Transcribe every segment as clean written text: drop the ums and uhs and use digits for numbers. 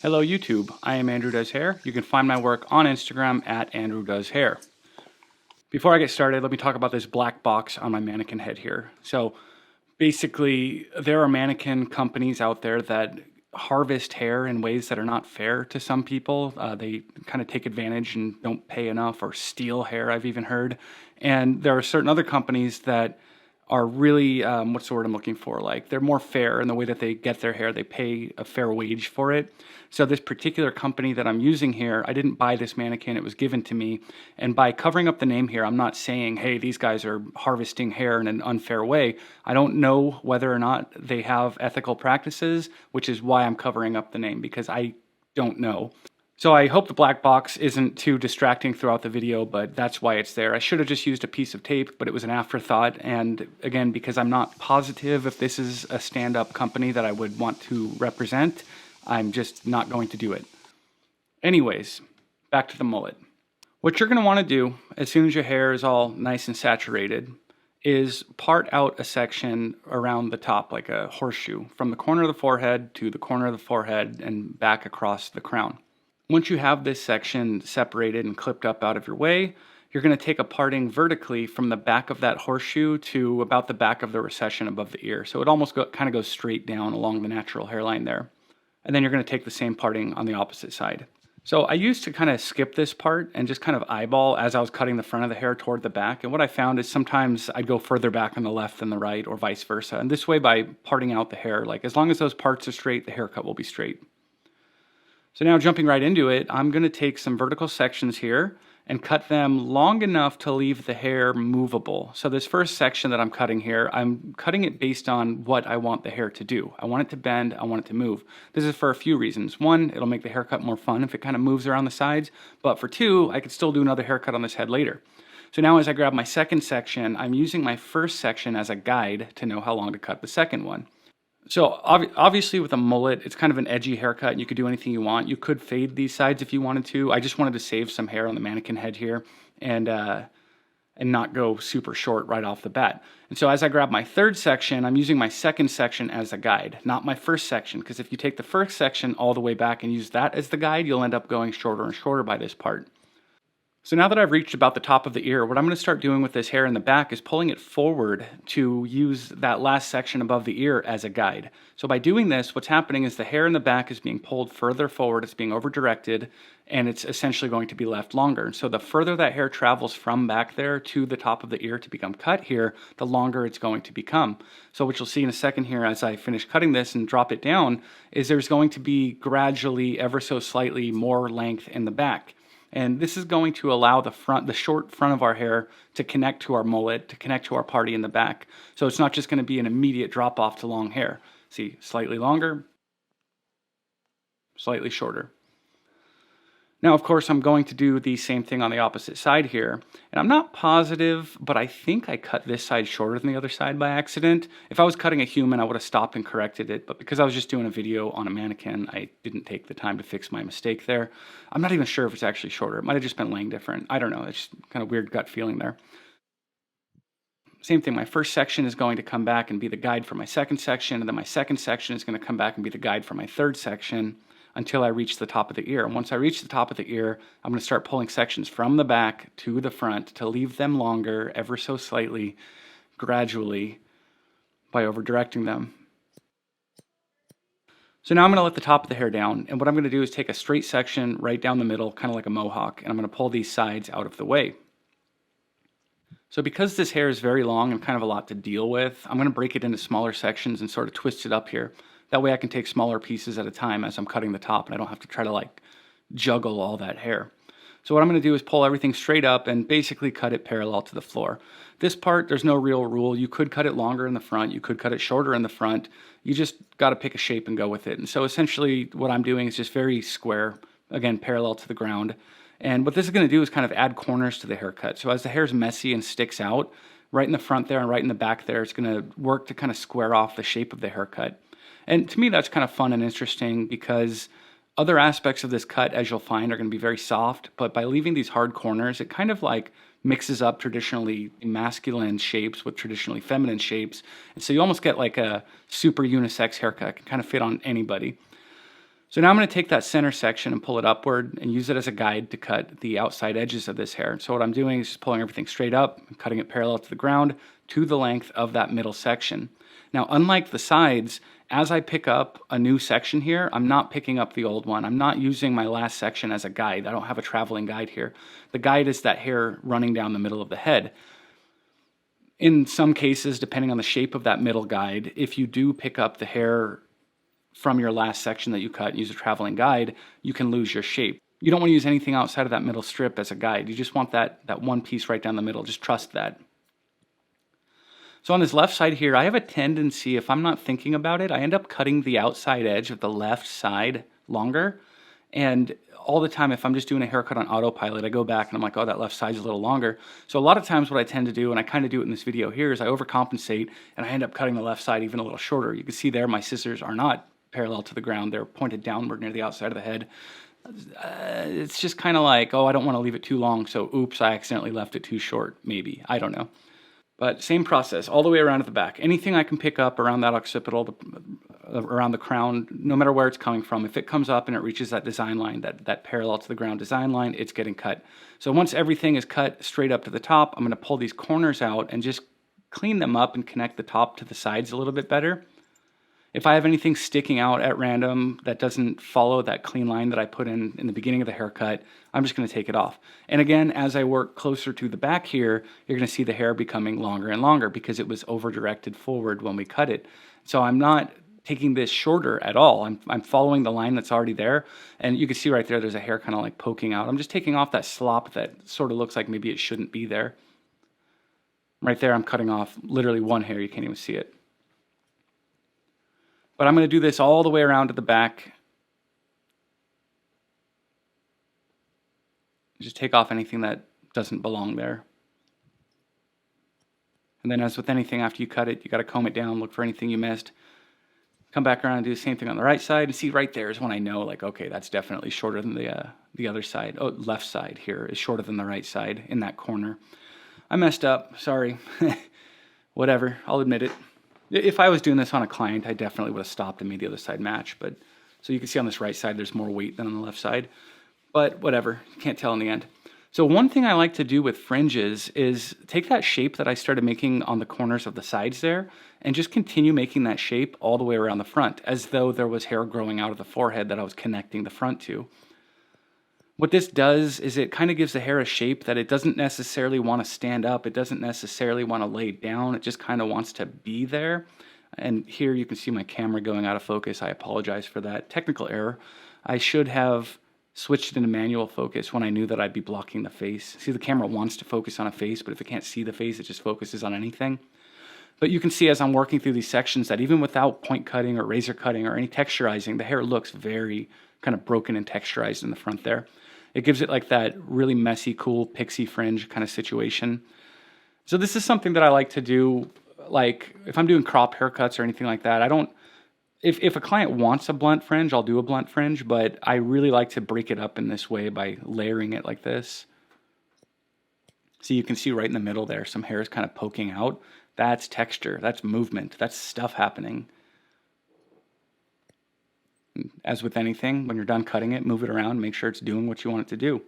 Hello YouTube, I am Andrew Does Hair. You can find my work on Instagram at Andrew Does Hair. Before I get started, let me talk about this black box on my mannequin head here. So basically, there are mannequin companies out there that harvest hair in ways that are not fair to some people. They kind of take advantage and don't pay enough or steal hair, I've even heard. And there are certain other companies that are really, what's the word I'm looking for? Like they're more fair in the way that they get their hair. They pay a fair wage for it. So this particular company that I'm using here, I didn't buy this mannequin, it was given to me. And by covering up the name here, I'm not saying, hey, these guys are harvesting hair in an unfair way. I don't know whether or not they have ethical practices, which is why I'm covering up the name, because I don't know. So I hope the black box isn't too distracting throughout the video, but that's why it's there. I should have just used a piece of tape, but it was an afterthought. And again, because I'm not positive if this is a stand-up company that I would want to represent, I'm just not going to do it. Anyways, back to the mullet. What you're going to want to do as soon as your hair is all nice and saturated is part out a section around the top like a horseshoe, from the corner of the forehead to the corner of the forehead and back across the crown. Once you have this section separated and clipped up out of your way, you're going to take a parting vertically from the back of that horseshoe to about the back of the recession above the ear. So it almost kind of goes straight down along the natural hairline there. And then you're going to take the same parting on the opposite side. So I used to kind of skip this part and just kind of eyeball as I was cutting the front of the hair toward the back. And what I found is sometimes I'd go further back on the left than the right or vice versa. And this way, by parting out the hair, like as long as those parts are straight, the haircut will be straight. So now jumping right into it, I'm going to take some vertical sections here and cut them long enough to leave the hair movable. So this first section that I'm cutting here, I'm cutting it based on what I want the hair to do. I want it to bend, I want it to move. This is for a few reasons. One, it'll make the haircut more fun if it kind of moves around the sides. But for two, I could still do another haircut on this head later. So now as I grab my second section, I'm using my first section as a guide to know how long to cut the second one. So obviously with a mullet, it's kind of an edgy haircut and you could do anything you want. You could fade these sides if you wanted to. I just wanted to save some hair on the mannequin head here and not go super short right off the bat. And so as I grab my third section, I'm using my second section as a guide, not my first section, because if you take the first section all the way back and use that as the guide, you'll end up going shorter and shorter by this part. So now that I've reached about the top of the ear, what I'm going to start doing with this hair in the back is pulling it forward to use that last section above the ear as a guide. So by doing this, what's happening is the hair in the back is being pulled further forward, it's being over-directed, and it's essentially going to be left longer. So the further that hair travels from back there to the top of the ear to become cut here, the longer it's going to become. So what you'll see in a second here as I finish cutting this and drop it down is there's going to be gradually, ever so slightly, more length in the back. And this is going to allow the short front of our hair to connect to our mullet, to connect to our party in the back. So it's not just going to be an immediate drop off to long hair. See, slightly longer, slightly shorter. Now, of course, I'm going to do the same thing on the opposite side here. And I'm not positive, but I think I cut this side shorter than the other side by accident. If I was cutting a human, I would have stopped and corrected it. But because I was just doing a video on a mannequin, I didn't take the time to fix my mistake there. I'm not even sure if it's actually shorter. It might have just been laying different. I don't know. It's just kind of weird gut feeling there. Same thing, my first section is going to come back and be the guide for my second section, and then my second section is going to come back and be the guide for my third section until I reach the top of the ear. And once I reach the top of the ear, I'm going to start pulling sections from the back to the front to leave them longer ever so slightly, gradually, by over-directing them. So now I'm going to let the top of the hair down, and what I'm going to do is take a straight section right down the middle, kind of like a mohawk, and I'm going to pull these sides out of the way. So because this hair is very long and kind of a lot to deal with, I'm going to break it into smaller sections and sort of twist it up here. That way I can take smaller pieces at a time as I'm cutting the top and I don't have to try to like juggle all that hair. So what I'm going to do is pull everything straight up and basically cut it parallel to the floor. This part, there's no real rule. You could cut it longer in the front. You could cut it shorter in the front. You just got to pick a shape and go with it. And so essentially what I'm doing is just very square, again, parallel to the ground. And what this is going to do is kind of add corners to the haircut. So as the hair is messy and sticks out, right in the front there and right in the back there, it's going to work to kind of square off the shape of the haircut. And to me, that's kind of fun and interesting because other aspects of this cut, as you'll find, are going to be very soft. But by leaving these hard corners, it kind of like mixes up traditionally masculine shapes with traditionally feminine shapes. And so you almost get like a super unisex haircut. It can kind of fit on anybody. So now I'm going to take that center section and pull it upward and use it as a guide to cut the outside edges of this hair. So what I'm doing is just pulling everything straight up and cutting it parallel to the ground to the length of that middle section. Now, unlike the sides, as I pick up a new section here, I'm not picking up the old one. I'm not using my last section as a guide. I don't have a traveling guide here. The guide is that hair running down the middle of the head. In some cases, depending on the shape of that middle guide, if you do pick up the hair from your last section that you cut and use a traveling guide, you can lose your shape. You don't want to use anything outside of that middle strip as a guide. You just want that one piece right down the middle. Just trust that. So on this left side here, I have a tendency, if I'm not thinking about it, I end up cutting the outside edge of the left side longer. And all the time, if I'm just doing a haircut on autopilot, I go back and I'm like, oh, that left side's a little longer. So a lot of times what I tend to do, and I kind of do it in this video here, is I overcompensate and I end up cutting the left side even a little shorter. You can see there my scissors are not parallel to the ground. They're pointed downward near the outside of the head. It's just kind of like, oh, I don't want to leave it too long, so oops, I accidentally left it too short, maybe. I don't know. But same process, all the way around at the back. Anything I can pick up around that occipital, around the crown, no matter where it's coming from, if it comes up and it reaches that design line, that parallel to the ground design line, it's getting cut. So once everything is cut straight up to the top, I'm going to pull these corners out and just clean them up and connect the top to the sides a little bit better. If I have anything sticking out at random that doesn't follow that clean line that I put in the beginning of the haircut, I'm just going to take it off. And again, as I work closer to the back here, you're going to see the hair becoming longer and longer because it was over-directed forward when we cut it. So I'm not taking this shorter at all. I'm following the line that's already there. And you can see right there, there's a hair kind of like poking out. I'm just taking off that slop that sort of looks like maybe it shouldn't be there. Right there, I'm cutting off literally one hair. You can't even see it. But I'm going to do this all the way around to the back. Just take off anything that doesn't belong there. And then as with anything, after you cut it, you got to comb it down, look for anything you missed. Come back around and do the same thing on the right side. And see right there is when I know, like, okay, that's definitely shorter than the other side. Oh, left side here is shorter than the right side in that corner. I messed up, sorry. Whatever, I'll admit it. If I was doing this on a client, I definitely would have stopped and made the other side match. But so you can see on this right side, there's more weight than on the left side. But whatever, you can't tell in the end. So one thing I like to do with fringes is take that shape that I started making on the corners of the sides there and just continue making that shape all the way around the front, as though there was hair growing out of the forehead that I was connecting the front to. What this does is it kind of gives the hair a shape that it doesn't necessarily want to stand up. It doesn't necessarily want to lay down. It just kind of wants to be there. And here you can see my camera going out of focus. I apologize for that technical error. I should have switched into manual focus when I knew that I'd be blocking the face. See, the camera wants to focus on a face, but if it can't see the face, it just focuses on anything. But you can see as I'm working through these sections that even without point cutting or razor cutting or any texturizing, the hair looks very kind of broken and texturized in the front there. It gives it like that really messy, cool pixie fringe kind of situation. So this is something that I like to do, like if I'm doing crop haircuts or anything like that. I don't, if a client wants a blunt fringe, I'll do a blunt fringe, but I really like to break it up in this way by layering it like this. So you can see right in the middle there, some hair is kind of poking out. That's texture, that's movement, that's stuff happening. As with anything, when you're done cutting it, move it around, make sure it's doing what you want it to do.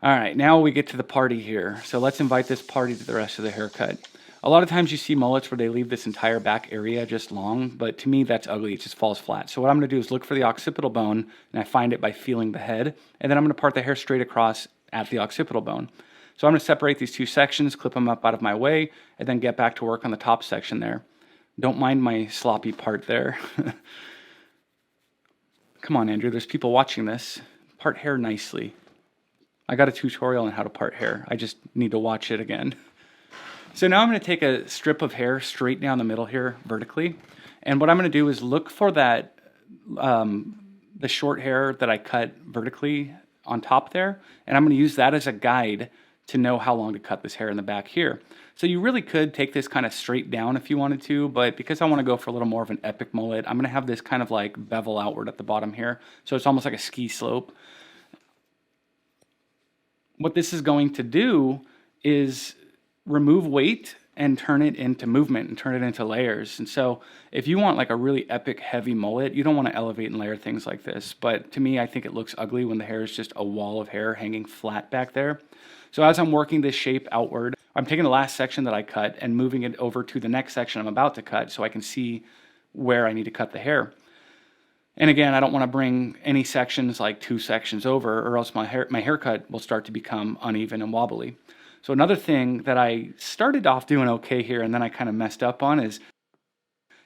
All right, now we get to the party here. So let's invite this party to the rest of the haircut. A lot of times you see mullets where they leave this entire back area just long, but to me that's ugly, it just falls flat. So what I'm going to do is look for the occipital bone, and I find it by feeling the head, and then I'm going to part the hair straight across at the occipital bone. So I'm going to separate these two sections, clip them up out of my way, and then get back to work on the top section there. Don't mind my sloppy part there. Come on, Andrew, there's people watching this. Part hair nicely. I got a tutorial on how to part hair. I just need to watch it again. So now I'm going to take a strip of hair straight down the middle here vertically. And what I'm going to do is look for that, the short hair that I cut vertically on top there. And I'm going to use that as a guide to know how long to cut this hair in the back here. So you really could take this kind of straight down if you wanted to, but because I want to go for a little more of an epic mullet, I'm going to have this kind of like bevel outward at the bottom here. So it's almost like a ski slope. What this is going to do is remove weight and turn it into movement and turn it into layers. And so if you want like a really epic heavy mullet, you don't want to elevate and layer things like this. But to me, I think it looks ugly when the hair is just a wall of hair hanging flat back there. So as I'm working this shape outward, I'm taking the last section that I cut and moving it over to the next section I'm about to cut so I can see where I need to cut the hair. And again, I don't want to bring any sections like 2 sections over, or else my haircut will start to become uneven and wobbly. So another thing that I started off doing okay here and then I kind of messed up on is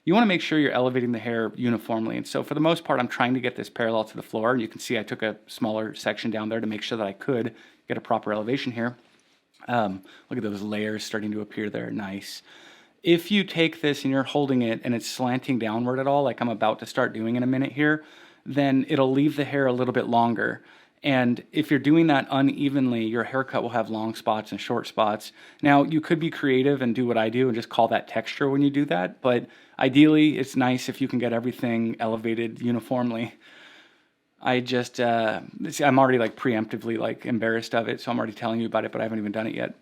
you want to make sure you're elevating the hair uniformly. And so for the most part, I'm trying to get this parallel to the floor. You can see I took a smaller section down there to make sure that I could get a proper elevation here. Look at those layers starting to appear there. Nice. If you take this and you're holding it and it's slanting downward at all, like I'm about to start doing in a minute here, then it'll leave the hair a little bit longer. And if you're doing that unevenly, your haircut will have long spots and short spots. Now, you could be creative and do what I do and just call that texture when you do that. But ideally, it's nice if you can get everything elevated uniformly. I'm already like preemptively like embarrassed of it, so I'm already telling you about it, but I haven't even done it yet.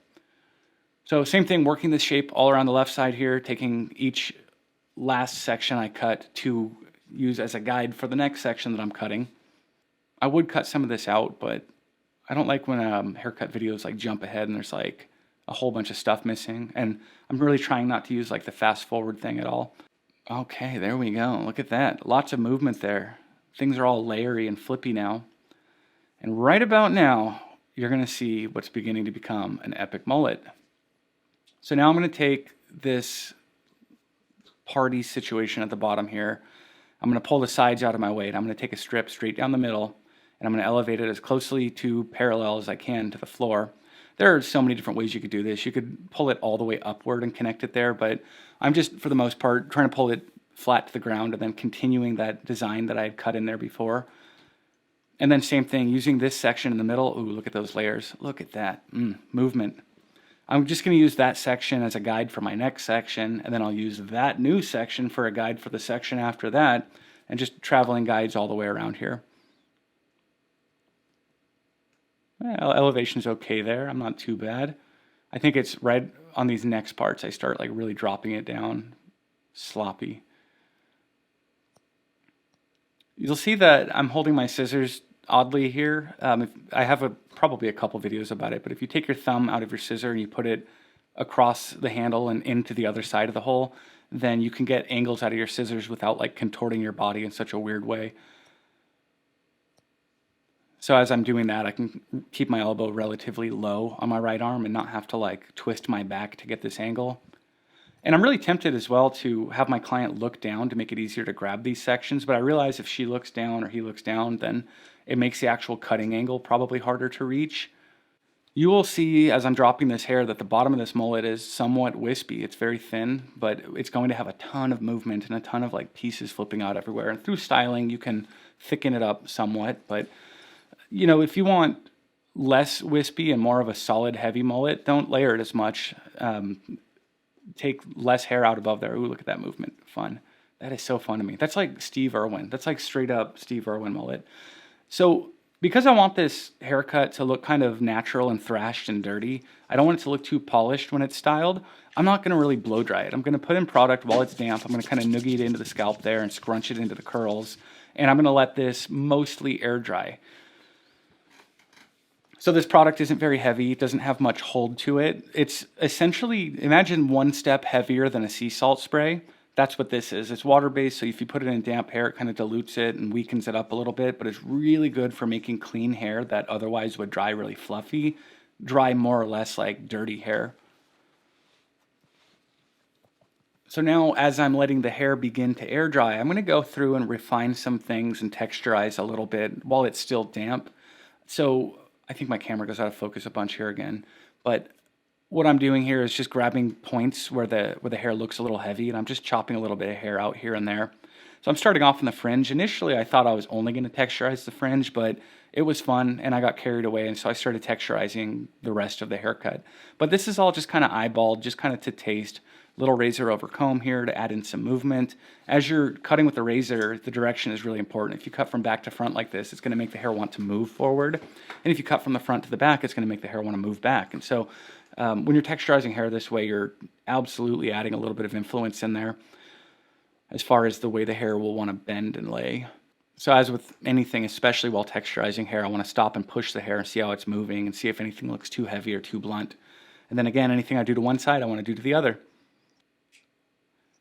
So same thing, working this shape all around the left side here, taking each last section I cut to use as a guide for the next section that I'm cutting. I would cut some of this out, but I don't like when haircut videos like jump ahead and there's like a whole bunch of stuff missing. And I'm really trying not to use like the fast forward thing at all. Okay, there we go. Look at that. Lots of movement there. Things are all layery and flippy now. And right about now, you're going to see what's beginning to become an epic mullet. So now I'm going to take this party situation at the bottom here. I'm going to pull the sides out of my way. And I'm going to take a strip straight down the middle, and I'm going to elevate it as closely to parallel as I can to the floor. There are so many different ways you could do this. You could pull it all the way upward and connect it there, but I'm just, for the most part, trying to pull it flat to the ground and then continuing that design that I had cut in there before. And then same thing, using this section in the middle. Ooh, look at those layers. Look at that. Movement. I'm just going to use that section as a guide for my next section, and then I'll use that new section for a guide for the section after that, and just traveling guides all the way around here. Well, elevation's okay there. I'm not too bad. I think it's right on these next parts. I start like really dropping it down. Sloppy. You'll see that I'm holding my scissors oddly here. I have probably a couple videos about it, but if you take your thumb out of your scissor and you put it across the handle and into the other side of the hole, then you can get angles out of your scissors without like contorting your body in such a weird way. So as I'm doing that, I can keep my elbow relatively low on my right arm and not have to like twist my back to get this angle. And I'm really tempted as well to have my client look down to make it easier to grab these sections, but I realize if she looks down or he looks down, then it makes the actual cutting angle probably harder to reach. You will see as I'm dropping this hair that the bottom of this mullet is somewhat wispy. It's very thin, but it's going to have a ton of movement and a ton of like pieces flipping out everywhere. And through styling, you can thicken it up somewhat, but you know, if you want less wispy and more of a solid heavy mullet, don't layer it as much. Take less hair out above there. Ooh, look at that movement. Fun. That is so fun to me. That's like Steve Irwin. That's like straight up Steve Irwin mullet. So because I want this haircut to look kind of natural and thrashed and dirty, I don't want it to look too polished when it's styled. I'm not going to really blow dry it. I'm going to put in product while it's damp. I'm going to kind of noogie it into the scalp there and scrunch it into the curls. And I'm going to let this mostly air dry. So this product isn't very heavy. It doesn't have much hold to it. It's essentially, imagine one step heavier than a sea salt spray. That's what this is. It's water-based, so if you put it in damp hair, it kind of dilutes it and weakens it up a little bit, but it's really good for making clean hair that otherwise would dry really fluffy, dry more or less like dirty hair. So now as I'm letting the hair begin to air dry, I'm going to go through and refine some things and texturize a little bit while it's still damp. So I think my camera goes out of focus a bunch here again, but what I'm doing here is just grabbing points where the hair looks a little heavy, and I'm just chopping a little bit of hair out here and there. So I'm starting off in the fringe. Initially, I thought I was only going to texturize the fringe, but it was fun, and I got carried away, and so I started texturizing the rest of the haircut. But this is all just kind of eyeballed, just kind of to taste. Little razor over comb here to add in some movement. As you're cutting with the razor, the direction is really important. If you cut from back to front like this, it's going to make the hair want to move forward. And if you cut from the front to the back, it's going to make the hair want to move back. And so When you're texturizing hair this way, you're absolutely adding a little bit of influence in there as far as the way the hair will want to bend and lay. So as with anything, especially while texturizing hair, I want to stop and push the hair and see how it's moving and see if anything looks too heavy or too blunt. And then again, anything I do to one side, I want to do to the other.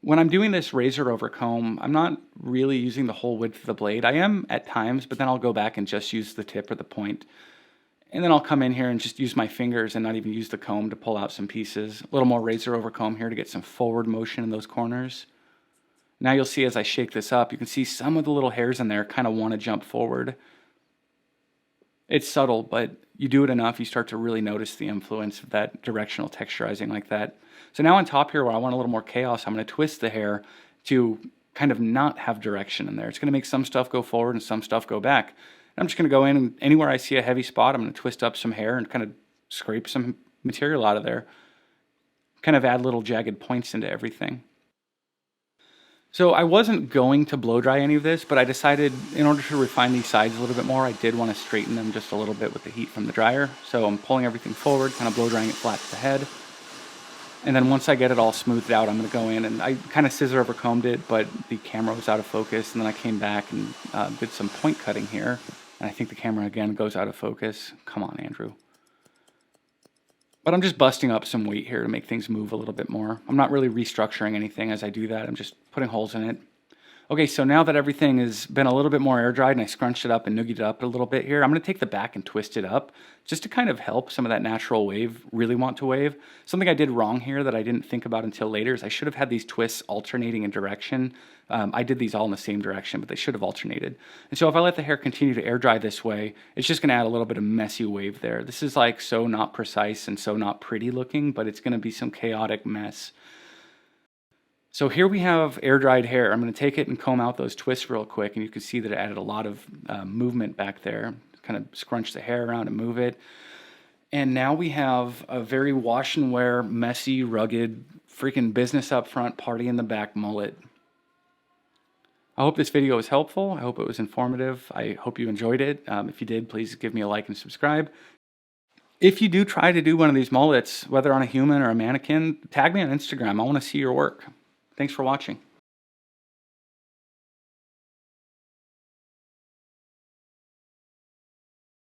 When I'm doing this razor over comb, I'm not really using the whole width of the blade. I am at times, but then I'll go back and just use the tip or the point. And then I'll come in here and just use my fingers and not even use the comb to pull out some pieces. A little more razor over comb here to get some forward motion in those corners. Now you'll see as I shake this up, you can see some of the little hairs in there kind of want to jump forward. It's subtle, but you do it enough, you start to really notice the influence of that directional texturizing like that. So now on top here, where I want a little more chaos, I'm going to twist the hair to kind of not have direction in there. It's going to make some stuff go forward and some stuff go back. And I'm just going to go in and anywhere I see a heavy spot, I'm going to twist up some hair and kind of scrape some material out of there. Kind of add little jagged points into everything. So I wasn't going to blow dry any of this, but I decided in order to refine these sides a little bit more, I did want to straighten them just a little bit with the heat from the dryer. So I'm pulling everything forward, kind of blow drying it flat to the head. And then once I get it all smoothed out, I'm going to go in and I kind of scissor over combed it, but the camera was out of focus. And then I came back and did some point cutting here. And I think the camera again goes out of focus. Come on, Andrew. But I'm just busting up some weight here to make things move a little bit more. I'm not really restructuring anything as I do that. I'm just putting holes in it. Okay, so now that everything has been a little bit more air dried and I scrunched it up and noogied it up a little bit here, I'm going to take the back and twist it up just to kind of help some of that natural wave really want to wave. Something I did wrong here that I didn't think about until later is I should have had these twists alternating in direction. I did these all in the same direction, but they should have alternated. And so if I let the hair continue to air dry this way, it's just going to add a little bit of messy wave there. This is like so not precise and so not pretty looking, but it's going to be some chaotic mess. So here we have air-dried hair. I'm going to take it and comb out those twists real quick, and you can see that it added a lot of movement back there. Kind of scrunch the hair around and move it. And now we have a very wash and wear, messy, rugged, freaking business up front, party in the back mullet. I hope this video was helpful. I hope it was informative. I hope you enjoyed it. If you did, please give me a like and subscribe. If you do try to do one of these mullets, whether on a human or a mannequin, tag me on Instagram. I want to see your work. Thanks for watching.